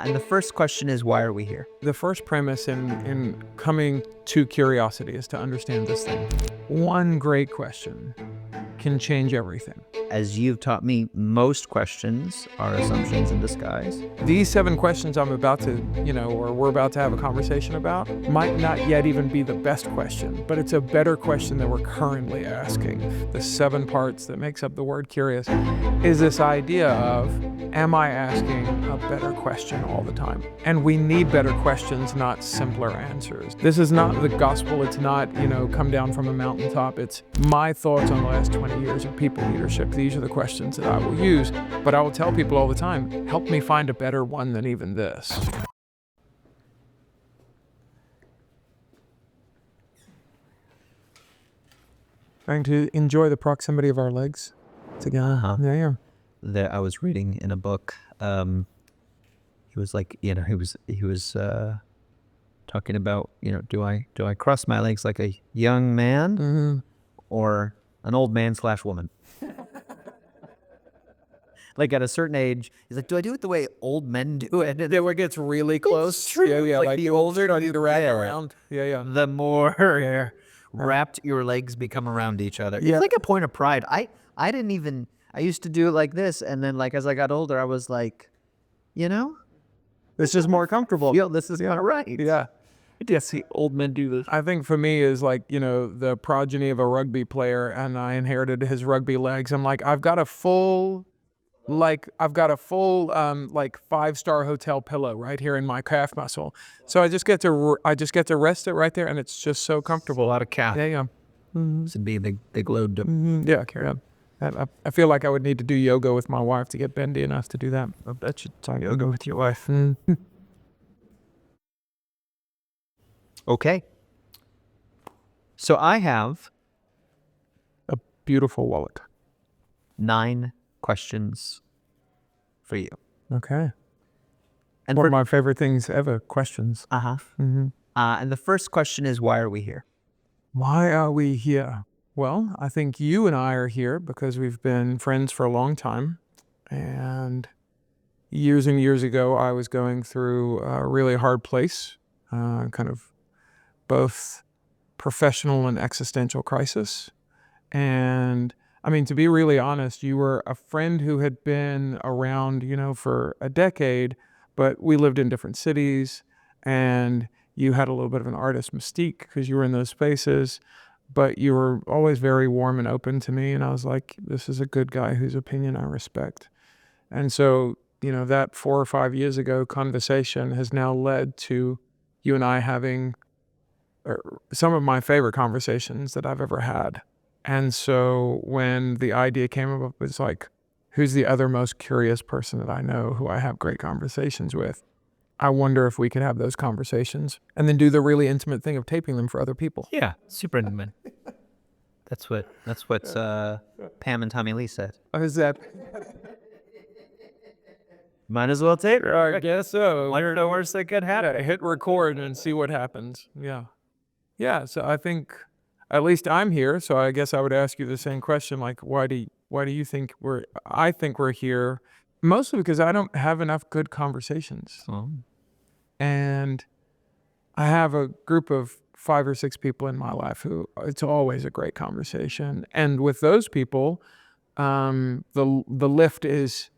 And the first question is, why are we here? The first premise in coming to curiosity is to understand this thing. One great question can change everything. As you've taught me, most questions are assumptions in disguise. These 7 questions I'm about to, or we're about to have a conversation about, might not yet even be the best question, but it's a better question than we're currently asking. The 7 parts that makes up the word curious is this idea of, am I asking a better question all the time? And we need better questions, not simpler answers. This is not the gospel. It's not, come down from a mountaintop. It's my thoughts on the last 20 years of people leadership. These are the questions that I will use, but I will tell people all the time, help me find a better one than even this. Trying to enjoy the proximity of our legs together. Yeah. I was reading in a book. He was like, he was talking about, do I cross my legs like a young man or an old man / woman? Like at a certain age, he's like, do I do it the way old men do it? And where it gets really close. It's true. Yeah, like the older you need to wrap around. Yeah. The more wrapped your legs become around each other. Yeah. It's like a point of pride. I used to do it like this, and then like as I got older, I was like, It's just more comfortable. this is not right. Yeah. I see old men do this. I think for me is like, the progeny of a rugby player, and I inherited his rugby legs. I'm like, I've got a full 5-star hotel pillow right here in my calf muscle. So I just get to rest it right there, and it's just so comfortable. A lot of calf. Yeah. This would be a big load to... Yeah, carry on. I feel like I would need to do yoga with my wife to get bendy enough to do that. I bet you try yoga with your wife. Okay. So I have A beautiful wallet. 9 questions for you. Okay. And One of my favorite things ever, questions. and the first question is, why are we here? Why are we here? Well, I think you and I are here because we've been friends for a long time. And years ago, I was going through a really hard place, kind of both professional and existential crisis. And I mean, to be really honest, you were a friend who had been around, for a decade, but we lived in different cities, and you had a little bit of an artist mystique because you were in those spaces, but you were always very warm and open to me. And I was like, this is a good guy whose opinion I respect. And so, that 4 or 5 years ago conversation has now led to you and I having some of my favorite conversations that I've ever had. And so when the idea came up, it was like, who's the other most curious person that I know who I have great conversations with? I wonder if we could have those conversations and then do the really intimate thing of taping them for other people. Yeah, super intimate. That's what Pam and Tommy Lee said. Is that? Might as well tape it. I guess so. Wonder the worst that could happen. Hit record and see what happens. Yeah. Yeah, so I think at least I'm here, so I guess I would ask you the same question, like, why do you think I think we're here? Mostly because I don't have enough good conversations. And I have a group of 5 or 6 people in my life who it's always a great conversation. And with those people, the lift is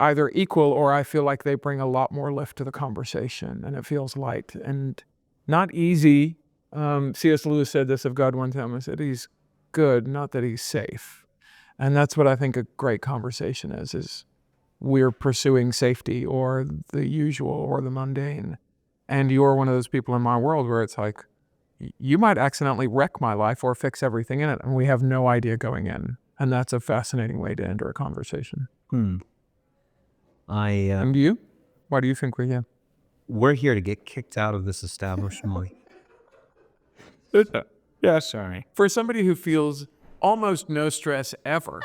either equal, or I feel like they bring a lot more lift to the conversation, and it feels light and not easy. C.S. Lewis said this of God one time. I said, he's good, not that he's safe. And that's what I think a great conversation is we're pursuing safety or the usual or the mundane. And you're one of those people in my world where it's like, you might accidentally wreck my life or fix everything in it, and we have no idea going in. And that's a fascinating way to enter a conversation. And you? Why do you think we're here? We're here to get kicked out of this establishment. Yeah, sorry. For somebody who feels almost no stress ever,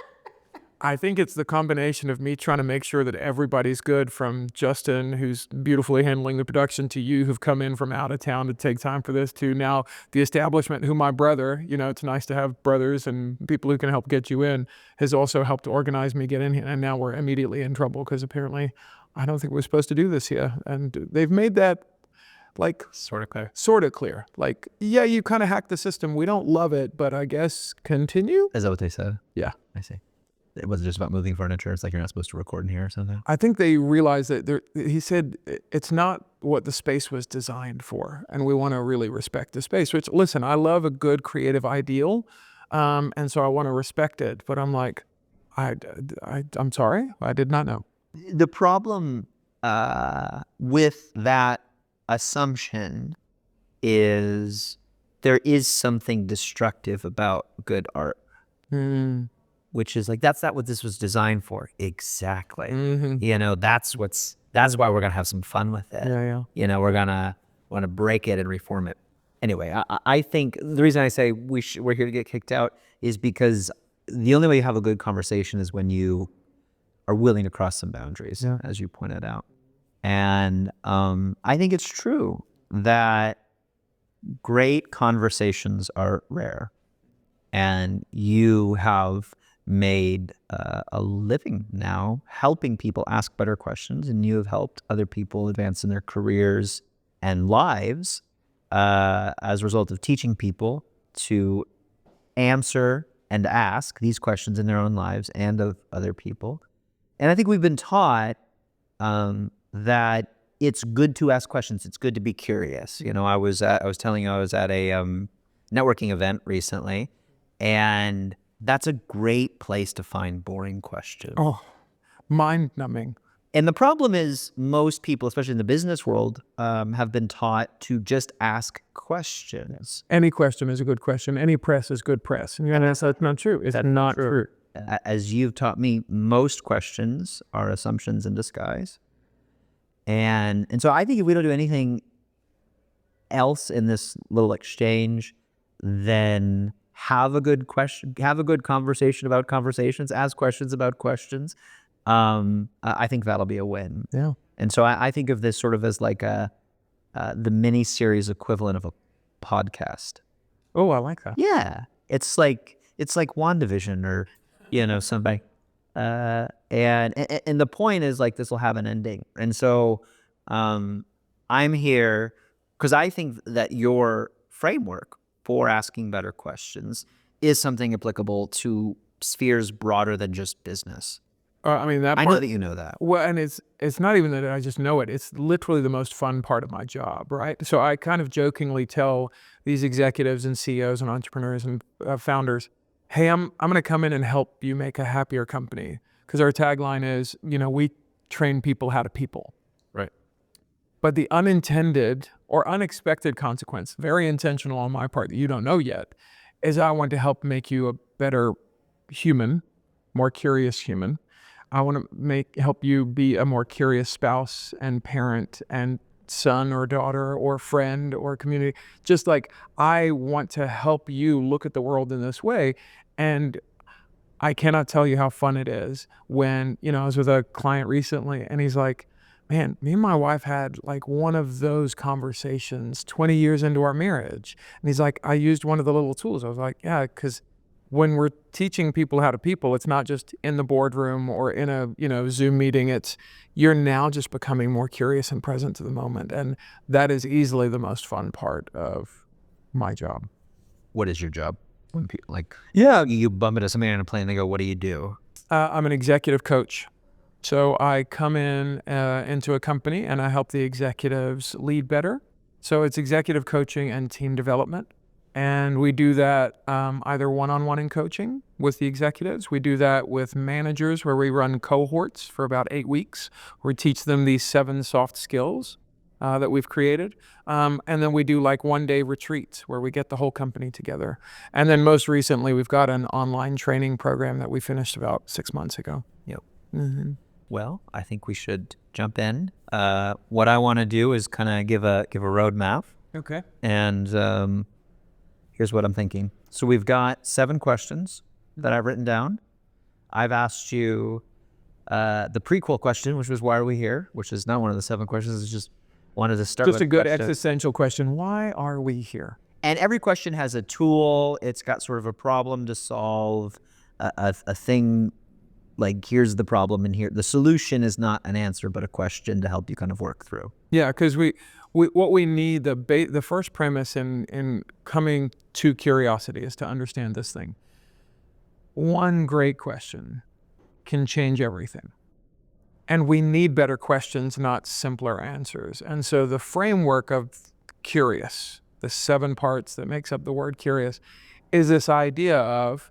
I think it's the combination of me trying to make sure that everybody's good, from Justin, who's beautifully handling the production, to you who've come in from out of town to take time for this, to now the establishment, who my brother, it's nice to have brothers and people who can help get you in, has also helped organize me get in here. And now we're immediately in trouble because apparently I don't think we're supposed to do this here. And they've made that like Sort of clear. sort of clear. Like, yeah, you kind of hacked the system. We don't love it, but I guess continue. Is that what they said? Yeah. I see. It wasn't just about moving furniture. It's like you're not supposed to record in here or something. I think they realized that he said it's not what the space was designed for, and we want to really respect the space. Which, listen, I love a good creative ideal, and so I want to respect it. But I'm like, I'm sorry, I did not know. The problem with that assumption is there is something destructive about good art, which is like, that's not what this was designed for. Exactly. You know, that's why we're gonna have some fun with it. Yeah. You know, we're gonna want to break it and reform it. Anyway, I think the reason I say we're here to get kicked out is because the only way you have a good conversation is when you are willing to cross some boundaries, as you pointed out. And I think it's true that great conversations are rare. And you have made a living now helping people ask better questions, and you have helped other people advance in their careers and lives as a result of teaching people to answer and ask these questions in their own lives and of other people. And I think we've been taught that it's good to ask questions. It's good to be curious. You know, I was telling you I was at a networking event recently, and that's a great place to find boring questions. Oh, mind-numbing. And the problem is most people, especially in the business world, have been taught to just ask questions. Any question is a good question. Any press is good press. And that's not true. It's not true. As you've taught me, most questions are assumptions in disguise. And so I think if we don't do anything else in this little exchange, then have a good conversation about conversations, ask questions about questions. I think that'll be a win. Yeah. And so I think of this sort of as like the mini series equivalent of a podcast. Oh, I like that. Yeah. It's like WandaVision or, you know, something. And the point is like, this will have an ending. And so I'm here because I think that your framework for asking better questions is something applicable to spheres broader than just business. I mean, I know that you know that. Well, and it's not even that I just know it. It's literally the most fun part of my job, right? So I kind of jokingly tell these executives and CEOs and entrepreneurs and founders, hey, I'm going to come in and help you make a happier company. Because our tagline is, you know, we train people how to people. Right. But the unintended or unexpected consequence, very intentional on my part that you don't know yet, is I want to help make you a better human, more curious human. I want to help you be a more curious spouse and parent and son or daughter or friend or community. Just like I want to help you look at the world in this way. And I cannot tell you how fun it is when, you know, I was with a client recently and he's like, man, me and my wife had like one of those conversations 20 years into our marriage. And he's like, I used one of the little tools. I was like, yeah, because when we're teaching people how to people, it's not just in the boardroom or in a, you know, Zoom meeting. It's you're now just becoming more curious and present to the moment. And that is easily the most fun part of my job. What is your job? When people like, yeah, you bump into somebody on a plane and they go, what do you do? I'm an executive coach. So I come in into a company and I help the executives lead better. So it's executive coaching and team development. And we do that either one-on-one in coaching with the executives. We do that with managers where we run cohorts for about 8 weeks. We teach them these 7 soft skills that we've created. And then we do like one-day retreats where we get the whole company together. And then most recently, we've got an online training program that we finished about 6 months ago. Yep. Mm-hmm. Well, I think we should jump in. What I want to do is kind of give a roadmap. Okay. And here's what I'm thinking. So we've got 7 questions that I've written down. I've asked you the prequel question, which was why are we here? Which is not one of the 7 questions. It's just wanted to start just with a good question. Existential question. Why are we here? And every question has a tool. It's got sort of a problem to solve, a thing like, here's the problem, and here the solution is not an answer, but a question to help you kind of work through. Yeah, because what we need, the first premise in coming to curiosity is to understand this thing. One great question can change everything. And we need better questions, not simpler answers. And so the framework of curious, the 7 parts that makes up the word curious, is this idea of,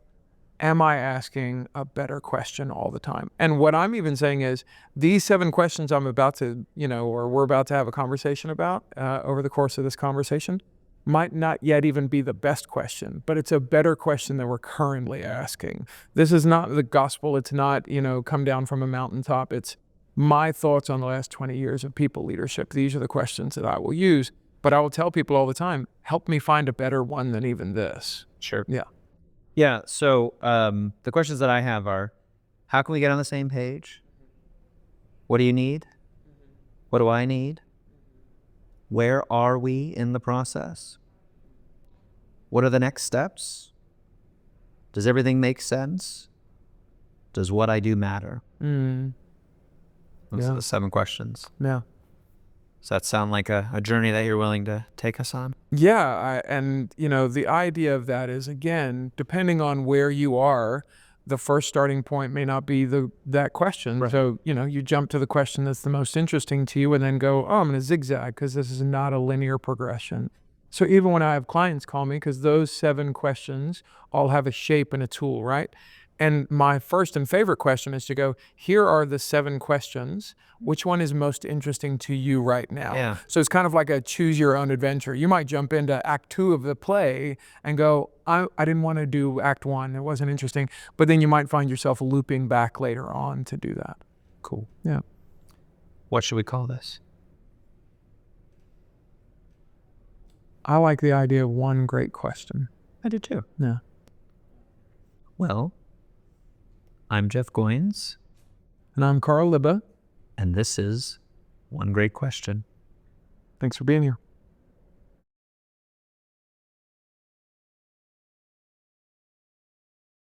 am I asking a better question all the time? And what I'm even saying is these 7 questions I'm about to, or we're about to have a conversation about over the course of this conversation might not yet even be the best question, but it's a better question than we're currently asking. This is not the gospel. It's not, come down from a mountaintop. It's my thoughts on the last 20 years of people leadership. These are the questions that I will use, but I will tell people all the time, help me find a better one than even this. Sure. Yeah. Yeah. So the questions that I have are, how can we get on the same page? What do you need? What do I need? Where are we in the process? What are the next steps? Does everything make sense? Does what I do matter? Those are the 7 questions. Yeah. Does that sound like a journey that you're willing to take us on? Yeah. And the idea of that is, again, depending on where you are, the first starting point may not be that question. Right. So, you jump to the question that's the most interesting to you and then go, oh, I'm going to zigzag because this is not a linear progression. So even when I have clients call me, because those 7 questions all have a shape and a tool, right? And my first and favorite question is to go, here are the 7 questions. Which one is most interesting to you right now? Yeah. So it's kind of like a choose your own adventure. You might jump into act 2 of the play and go, I didn't want to do act 1. It wasn't interesting. But then you might find yourself looping back later on to do that. Cool. Yeah. What should we call this? I like the idea of one great question. I do too. Yeah. Well, I'm Jeff Goins. And I'm Carl Libba. And this is One Great Question. Thanks for being here.